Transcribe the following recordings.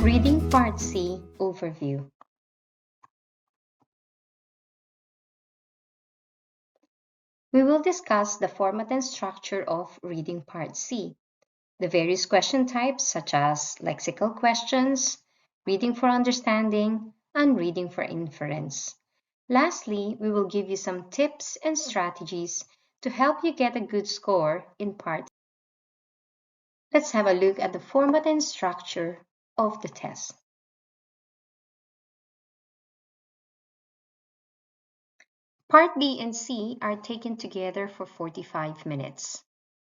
Reading Part C Overview. We will discuss the format and structure of Reading Part C, the various question types such as lexical questions, reading for understanding, and reading for inference. Lastly, we will give you some tips and strategies to help you get a good score in Part C. Let's have a look at the format and structure of the test. Part B and C are taken together for 45 minutes.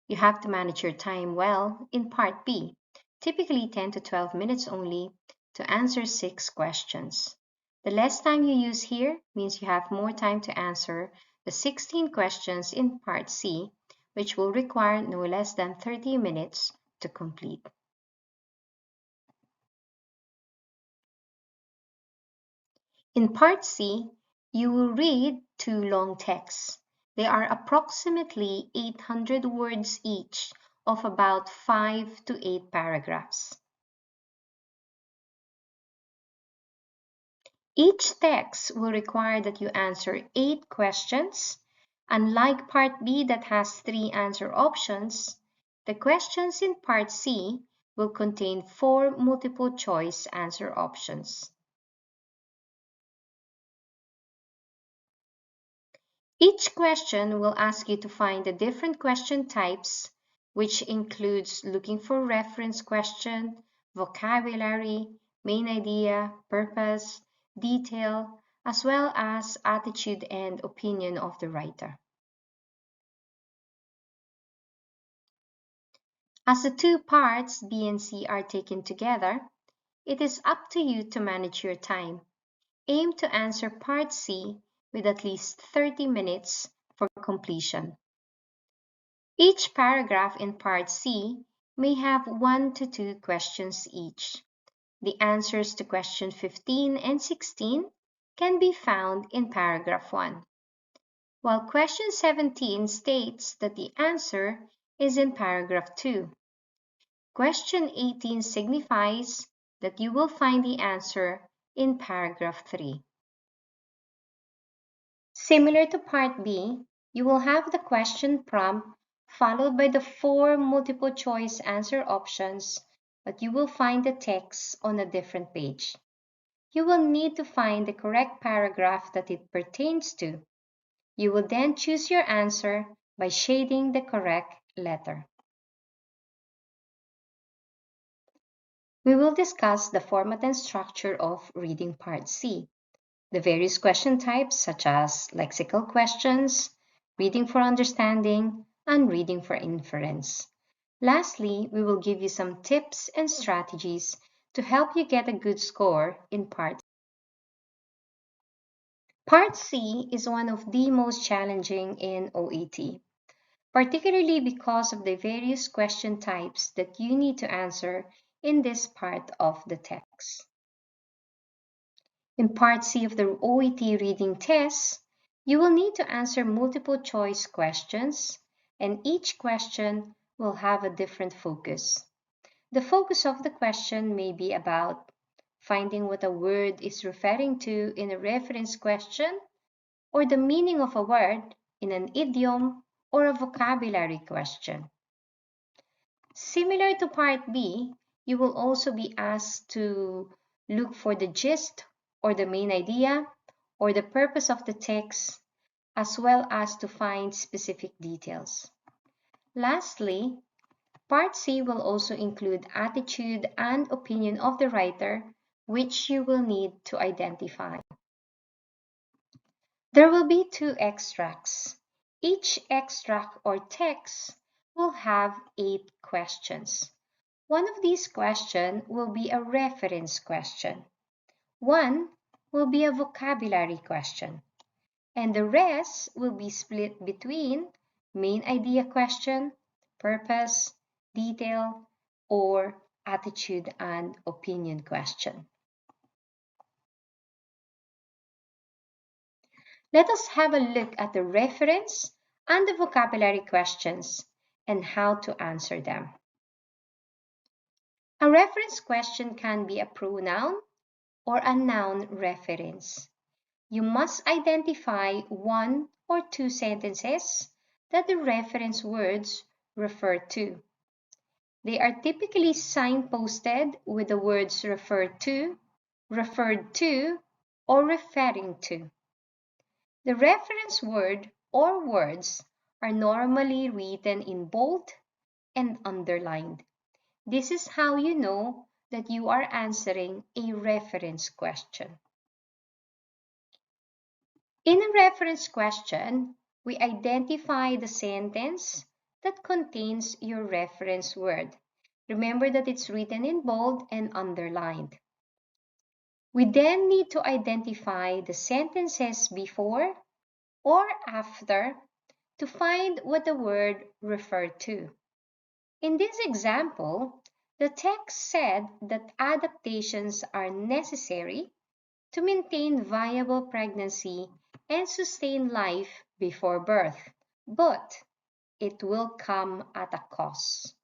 You have to manage your time well in Part B, typically 10 to 12 minutes only, to answer 6 questions. The less time you use here means you have more time to answer the 16 questions in Part C, which will require no less than 30 minutes to complete. In Part C, you will read 2 long texts. They are approximately 800 words each, of about 5 to 8 paragraphs. Each text will require that you answer 8 questions. Unlike Part B that has 3 answer options, the questions in Part C will contain 4 multiple choice answer options. Each question will ask you to find the different question types, which includes looking for reference question, vocabulary, main idea, purpose, detail, as well as attitude and opinion of the writer. As the 2 parts B and C are taken together, it is up to you to manage your time. Aim to answer Part C with at least 30 minutes for completion. Each paragraph in Part C may have 1 to 2 questions each. The answers to question 15 and 16 can be found in paragraph 1, while question 17 states that the answer is in paragraph 2. Question 18 signifies that you will find the answer in paragraph 3. Similar to Part B, you will have the question prompt followed by the 4 multiple choice answer options, but you will find the text on a different page. You will need to find the correct paragraph that it pertains to. You will then choose your answer by shading the correct letter. We will discuss the format and structure of Reading Part C, the various question types such as lexical questions, reading for understanding, and reading for inference. Lastly, we will give you some tips and strategies to help you get a good score in Part C. Part C is one of the most challenging in OET, particularly because of the various question types that you need to answer in this part of the text. In Part C of the OET reading test, you will need to answer multiple choice questions, and each question will have a different focus. The focus of the question may be about finding what a word is referring to in a reference question, or the meaning of a word in an idiom or a vocabulary question. Similar to Part B, you will also be asked to look for the gist or the main idea or the purpose of the text, as well as to find specific details. Lastly, Part C will also include attitude and opinion of the writer, which you will need to identify. There will be 2 extracts. Each extract or text will have 8 questions. One of these questions will be a reference question. One will be a vocabulary question. And the rest will be split between main idea question, purpose, detail, or attitude and opinion question. Let us have a look at the reference and the vocabulary questions and how to answer them. A reference question can be a pronoun or a noun reference. You must identify one or two sentences that the reference words refer to. They are typically signposted with the words referred to, or referring to. The reference word or words are normally written in bold and underlined. This is how you know that you are answering a reference question. In a reference question, we identify the sentence that contains your reference word. Remember that it's written in bold and underlined. We then need to identify the sentences before or after to find what the word referred to. In this example, the text said that adaptations are necessary to maintain viable pregnancy and sustain life before birth, but it will come at a cost.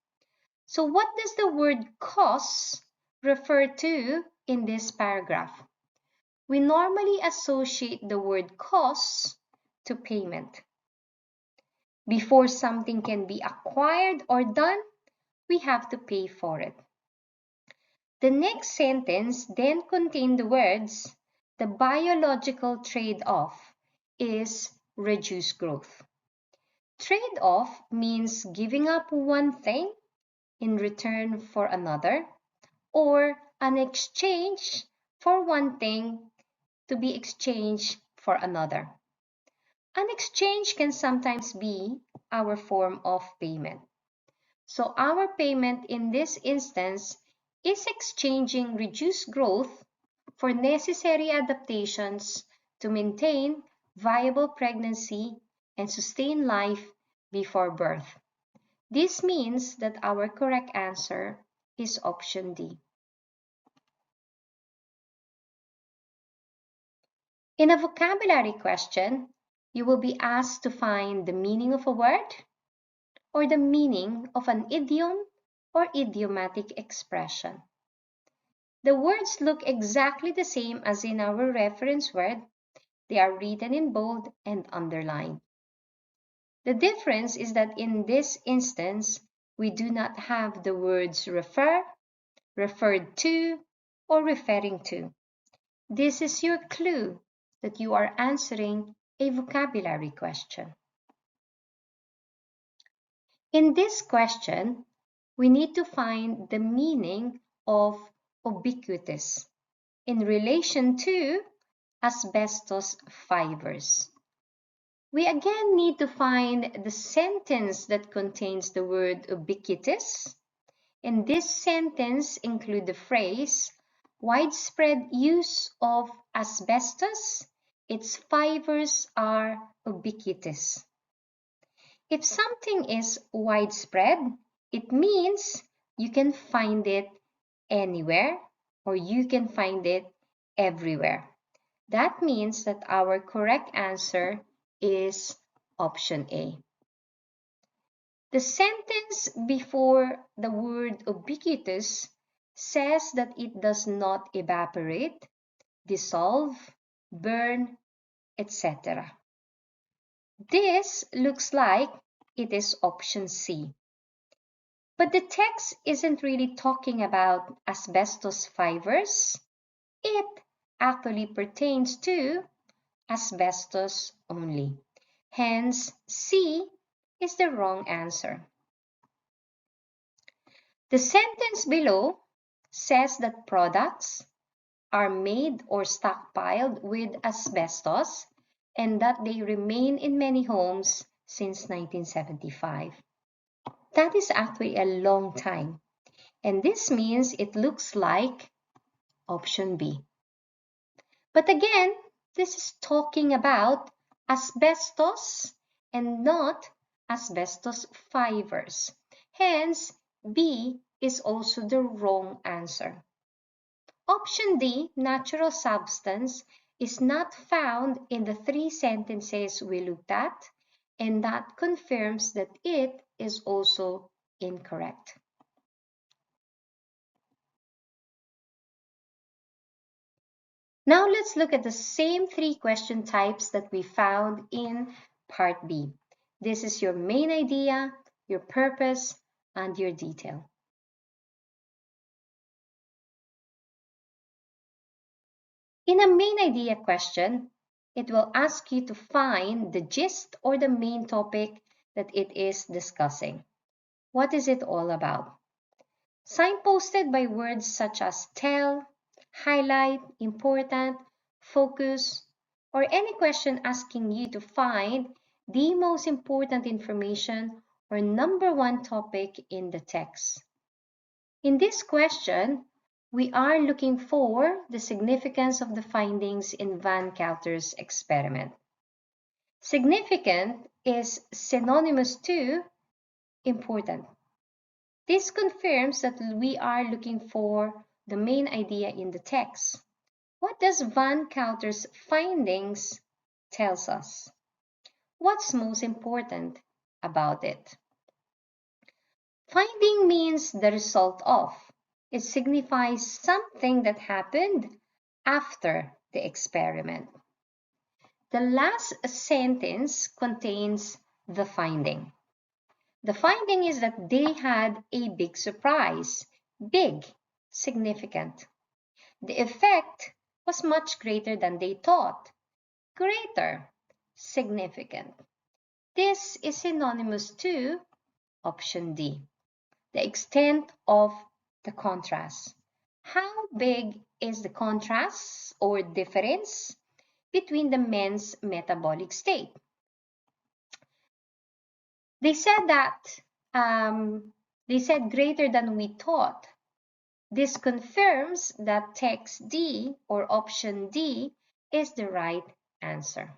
So what does the word cost refer to in this paragraph? We normally associate the word cost to payment. Before something can be acquired or done, we have to pay for it. The next sentence then contained the words, the biological trade-off is reduced growth. Trade-off means giving up one thing in return for another, or an exchange for one thing to be exchanged for another. An exchange can sometimes be our form of payment. So our payment in this instance is exchanging reduced growth for necessary adaptations to maintain viable pregnancy and sustain life before birth. This means that our correct answer is option D. In a vocabulary question, you will be asked to find the meaning of a word or the meaning of an idiom or idiomatic expression. The words look exactly the same as in our reference word. They are written in bold and underlined. The difference is that in this instance, we do not have the words refer, referred to, or referring to. This is your clue that you are answering a vocabulary question. In this question, we need to find the meaning of ubiquitous in relation to asbestos fibers. We again need to find the sentence that contains the word ubiquitous. And this sentence includes the phrase, widespread use of asbestos, its fibers are ubiquitous. If something is widespread, it means you can find it anywhere or you can find it everywhere. That means that our correct answer is option A. The sentence before the word ubiquitous says that it does not evaporate, dissolve, burn, etc. This looks like it is option C. But the text isn't really talking about asbestos fibers. It actually pertains to asbestos only. Hence, C is the wrong answer. The sentence below says that products are made or stockpiled with asbestos and that they remain in many homes since 1975. That is actually a long time, and this means it looks like option B. But again, this is talking about asbestos and not asbestos fibers. Hence, B is also the wrong answer. Option D, natural substance, is not found in the three sentences we looked at, and that confirms that it is also incorrect. Now let's look at the same three question types that we found in Part B. This is your main idea, your purpose, and your detail. In a main idea question, it will ask you to find the gist or the main topic that it is discussing. What is it all about? Signposted by words such as tell, highlight, important, focus, or any question asking you to find the most important information or number one topic in the text. In this question, we are looking for the significance of the findings in Van Coulter's experiment. Significant is synonymous to important. This confirms that we are looking for the main idea in the text. What does Van Coulter's findings tells us? What's most important about it? Finding means the result of. It signifies something that happened after the experiment. The last sentence contains the finding. The finding is that they had a big surprise. Big, significant. The effect was much greater than they thought. Greater, significant. This is synonymous to option D, the extent of the contrast. How big is the contrast or difference between the men's metabolic state? They said that they said greater than we thought. This confirms that text D or option D is the right answer.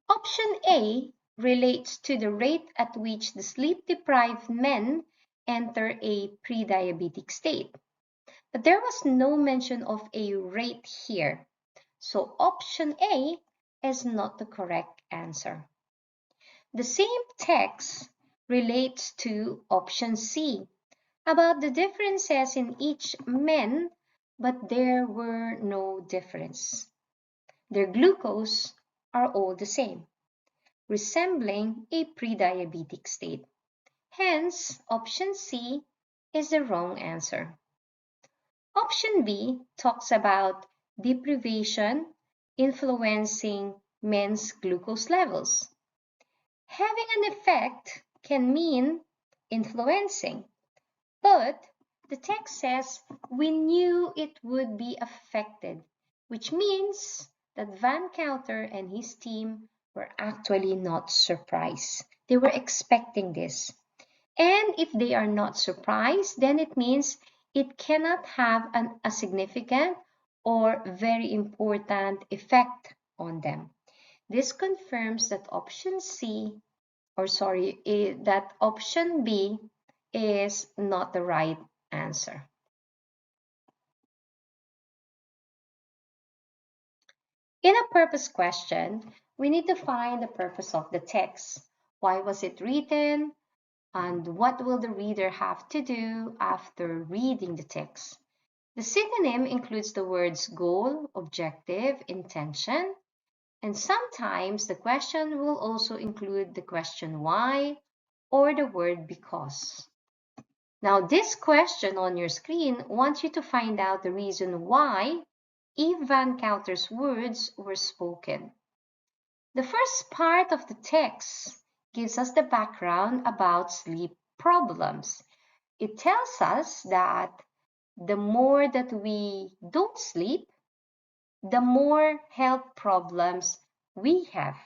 Option A relates to the rate at which the sleep-deprived men enter a pre-diabetic state. But there was no mention of a rate here, so option A is not the correct answer. The same text relates to option C about the differences in each men, but there were no difference. Their glucose are all the same, resembling a pre-diabetic state. Hence, option C is the wrong answer. Option B talks about deprivation influencing men's glucose levels. Having an effect can mean influencing, but the text says we knew it would be affected, which means that Van Coulter and his team were actually not surprised. They were expecting this. And if they are not surprised, then it means it cannot have a significant or very important effect on them. This confirms that option C, that option B is not the right answer. In a purpose question, we need to find the purpose of the text. Why was it written? And what will the reader have to do after reading the text? The synonym includes the words goal, objective, intention, and sometimes the question will also include the question why or the word because. Now, this question on your screen wants you to find out the reason why Eve Van Coulter's words were spoken. The first part of the text gives us the background about sleep problems. It tells us that the more that we don't sleep, the more health problems we have.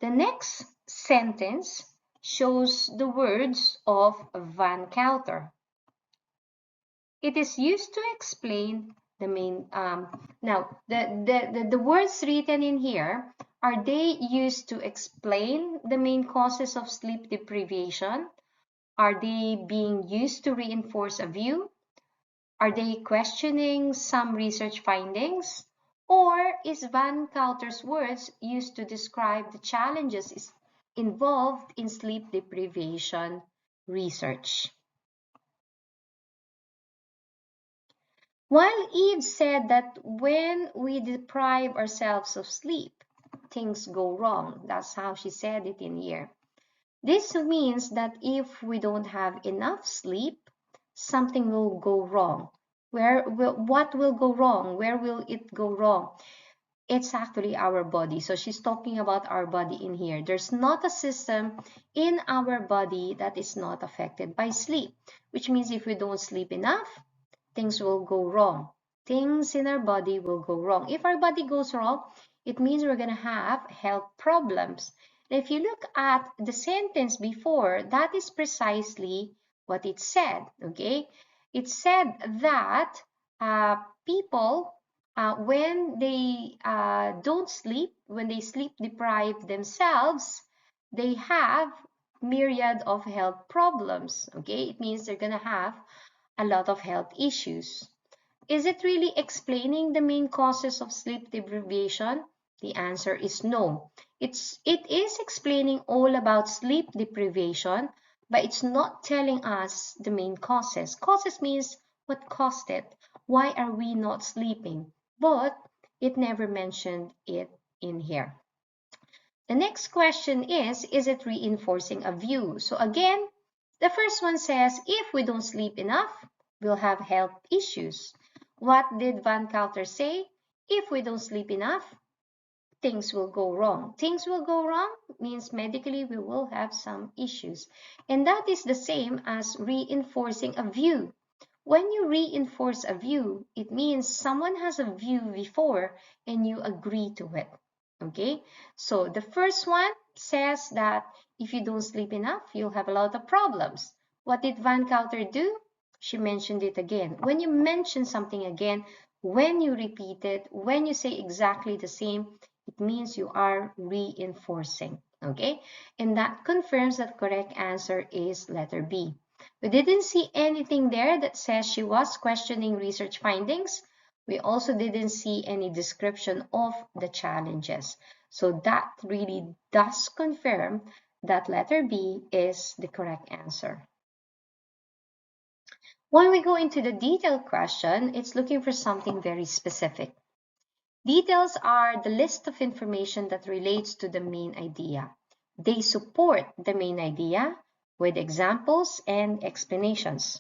The next sentence shows the words of Van Coulter. It is used to explain the main, now the words written in here, are they used to explain the main causes of sleep deprivation? Are they being used to reinforce a view? Are they questioning some research findings? Or is Van Coulter's words used to describe the challenges involved in sleep deprivation research? While Eve said that when we deprive ourselves of sleep, things go wrong. That's how she said it in here. This means that if we don't have enough sleep, something will go wrong. What will go wrong? Where will it go wrong? It's actually our body. So she's talking about our body in here. There's not a system in our body that is not affected by sleep, which means if we don't sleep enough, things will go wrong. Things in our body will go wrong. If our body goes wrong, it means we're going to have health problems. And if you look at the sentence before, that is precisely what it said, okay? It said that people, when they don't sleep, when they sleep deprive themselves, they have myriad of health problems, okay? It means they're going to have a lot of health issues. Is it really explaining the main causes of sleep deprivation? The answer is no. It is explaining all about sleep deprivation, but it's not telling us the main causes. Causes means what caused it. Why are we not sleeping? But it never mentioned it in here. The next question is it reinforcing a view? So again, the first one says, if we don't sleep enough, we'll have health issues. What did Van Coulter say? If we don't sleep enough, things will go wrong. Things will go wrong means medically we will have some issues. And that is the same as reinforcing a view. When you reinforce a view, it means someone has a view before and you agree to it. Okay, so the first one says that if you don't sleep enough, you'll have a lot of problems. What did Van Coulter do? She mentioned it again. When you mention something again, when you repeat it, when you say exactly the same, it means you are reinforcing. Okay, and that confirms that correct answer is letter B. We didn't see anything there that says she was questioning research findings. We also didn't see any description of the challenges. So that really does confirm that letter B is the correct answer. When we go into the detailed question, it's looking for something very specific. Details are the list of information that relates to the main idea. They support the main idea with examples and explanations.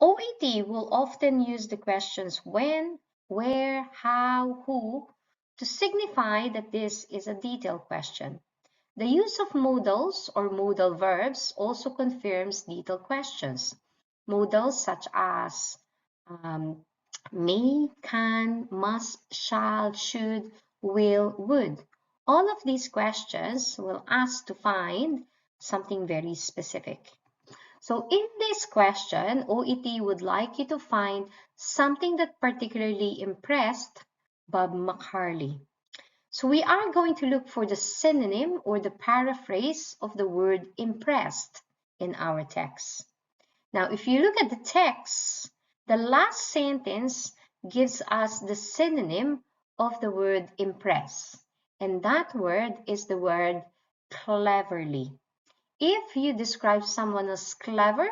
OET will often use the questions when, where, how, who to signify that this is a detailed question. The use of modals or modal verbs also confirms detailed questions. Modals such as um, may, can, must, shall, should, will, would. All of these questions will ask to find something very specific. So in this question, OET would like you to find something that particularly impressed Bob McCarley. So we are going to look for the synonym or the paraphrase of the word impressed in our text. Now, if you look at the text, the last sentence gives us the synonym of the word impress. And that word is the word cleverly. If you describe someone as clever,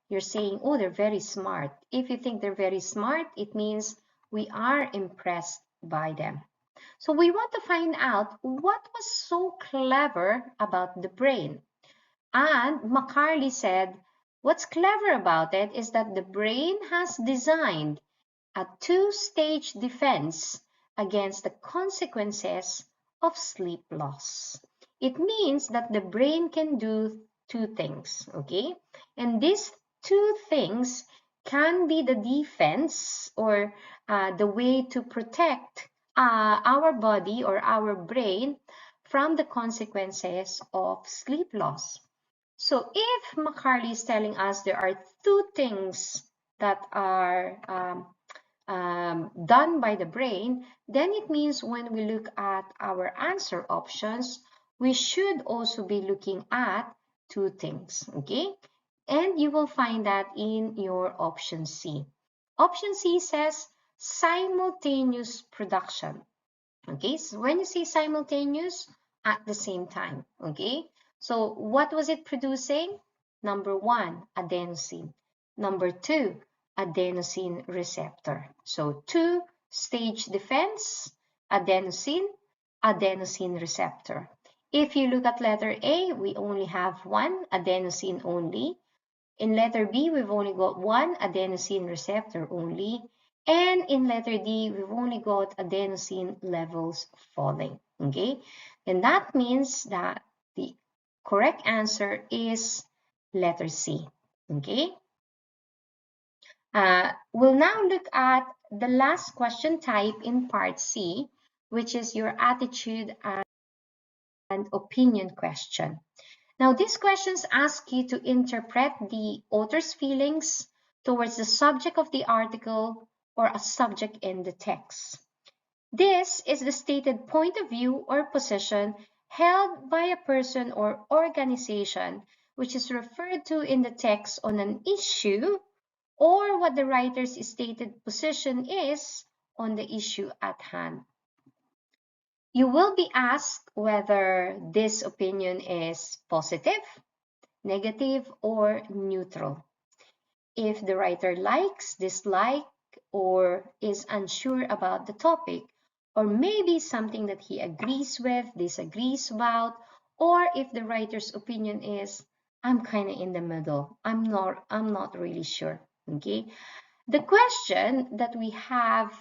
you're saying, oh, they're very smart. If you think they're very smart, it means we are impressed by them. So we want to find out what was so clever about the brain. And McCarley said, what's clever about it is that the brain has designed a two-stage defense against the consequences of sleep loss. It means that the brain can do two things, okay? And these two things can be the defense or the way to protect our body or our brain from the consequences of sleep loss. So if McCarley is telling us there are two things that are done by the brain, then it means when we look at our answer options, we should also be looking at two things, okay? And you will find that in your option C. Option C says simultaneous production. Okay, so when you say simultaneous, at the same time, okay? So what was it producing? Number one, adenosine. Number two, adenosine receptor. So two-stage defense, adenosine receptor. If you look at letter A, we only have one adenosine only. In letter B, we've only got one adenosine receptor only. And in letter D, we've only got adenosine levels falling. Okay? And that means that the correct answer is letter C. Okay? We'll now look at the last question type in part C, which is your attitude and opinion question. Now, these questions ask you to interpret the author's feelings towards the subject of the article or a subject in the text. This is the stated point of view or position held by a person or organization which is referred to in the text on an issue, or what the writer's stated position is on the issue at hand. You will be asked whether this opinion is positive, negative, or neutral. If the writer likes, dislike, or is unsure about the topic, or maybe something that he agrees with, disagrees about, or if the writer's opinion is, I'm kind of in the middle, I'm not really sure. Okay. The question that we have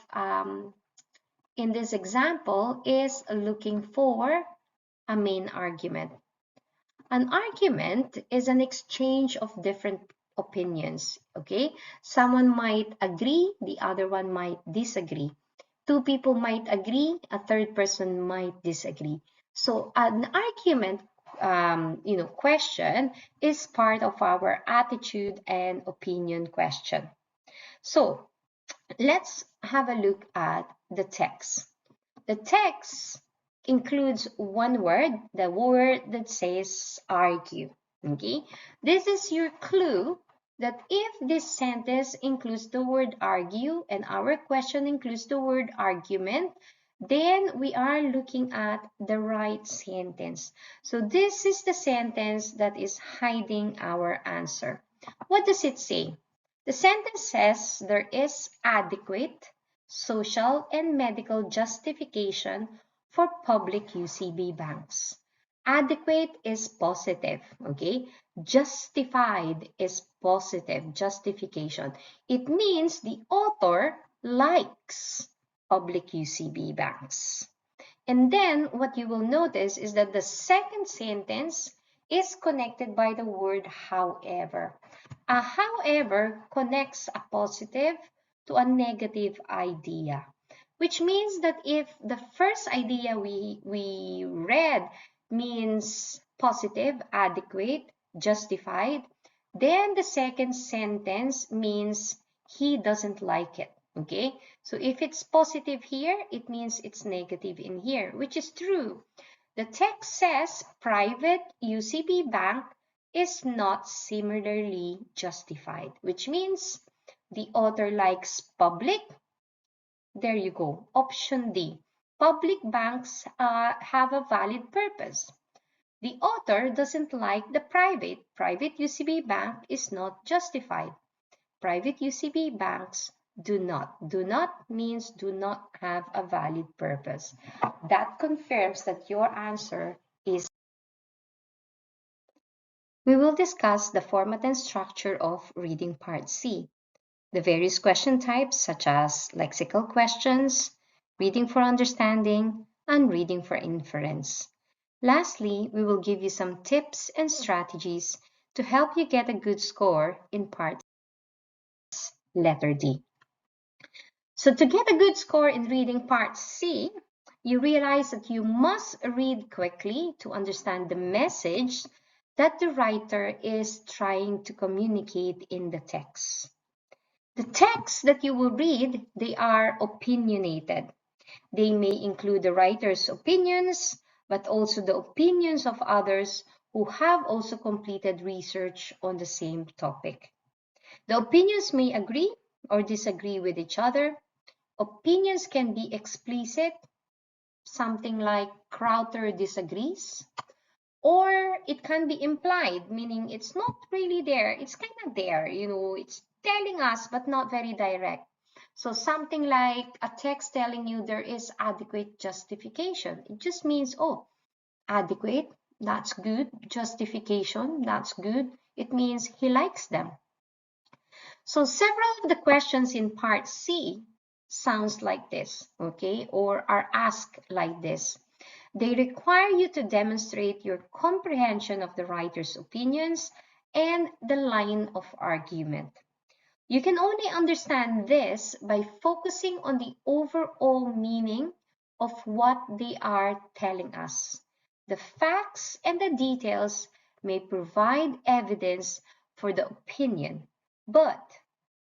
in this example is looking for a main argument. An argument is an exchange of different opinions, okay? Someone might agree, the other one might disagree. Two people might agree, a third person might disagree. So an argument, question is part of our attitude and opinion question. So let's have a look at the text. The text includes one word, the word that says argue. Okay, this is your clue that if this sentence includes the word argue and our question includes the word argument, then we are looking at the right sentence. So this is the sentence that is hiding our answer. What does it say? The sentence says there is adequate social and medical justification for public UCB banks. Adequate is positive, okay? Justified is positive, justification. It means the author likes public UCB banks. And then what you will notice is that the second sentence is connected by the word however. A however connects a positive to a negative idea, which means that if the first idea we read means positive, adequate, justified, then the second sentence means he doesn't like it. Okay, so if it's positive here, it means it's negative in here, which is true. The text says private UCB bank is not similarly justified, which means the author likes public. There you go. Option D. Public banks have a valid purpose. The author doesn't like the private. Private UCB bank is not justified. Private UCB banks do not. Do not means do not have a valid purpose. That confirms that your answer is. We will discuss the format and structure of reading part C. The various question types such as lexical questions, reading for understanding, and reading for inference. Lastly, we will give you some tips and strategies to help you get a good score in part letter D. So to get a good score in reading part C, you realize that you must read quickly to understand the message that the writer is trying to communicate in the text. The texts that you will read, they are opinionated. They may include the writer's opinions, but also the opinions of others who have also completed research on the same topic. The opinions may agree or disagree with each other. Opinions can be explicit, something like Crowther disagrees, or it can be implied, meaning it's not really there. It's kind of there, telling us but not very direct. So something like a text telling you there is adequate justification. It just means, oh, adequate, that's good. Justification, that's good. It means he likes them. So several of the questions in part C sounds like this, okay, or are asked like this. They require you to demonstrate your comprehension of the writer's opinions and the line of argument. You can only understand this by focusing on the overall meaning of what they are telling us. The facts and the details may provide evidence for the opinion, but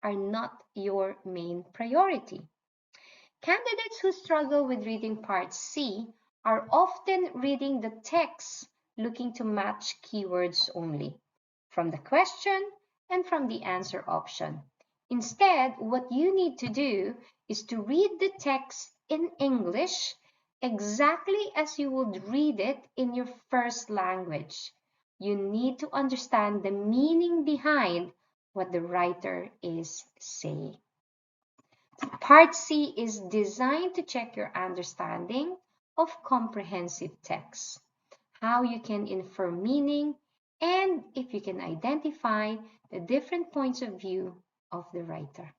are not your main priority. Candidates who struggle with reading Part C are often reading the text looking to match keywords only from the question and from the answer option. Instead, what you need to do is to read the text in English exactly as you would read it in your first language. You need to understand the meaning behind what the writer is saying. Part C is designed to check your understanding of comprehensive text, how you can infer meaning, and if you can identify the different points of view of the writer.